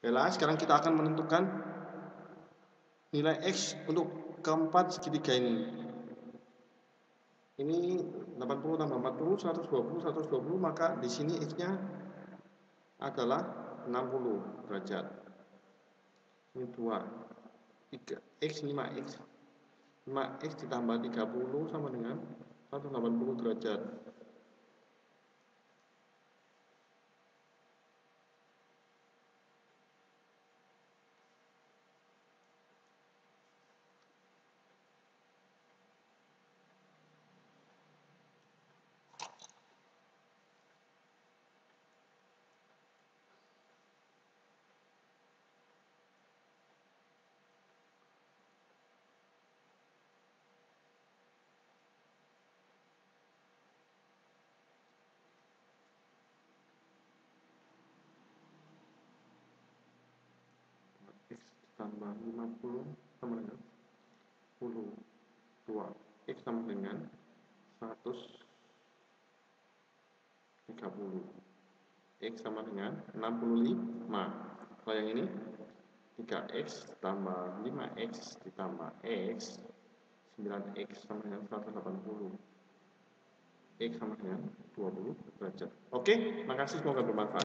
Baiklah, sekarang kita akan menentukan nilai X untuk keempat segitiga ini. Ini 80 tambah 40, 120, 120, maka di sini X-nya adalah 60 derajat. Ini 2, 3, X, 5X. 5X ditambah 30 sama dengan 180 derajat. X tambah 50 sama dengan 10, 2, X sama dengan 130, X sama dengan 65. Kalau yang ini 3X tambah 5X ditambah X, 9X sama dengan 180, X sama dengan 20 derajat. Oke, makasih, semoga bermanfaat.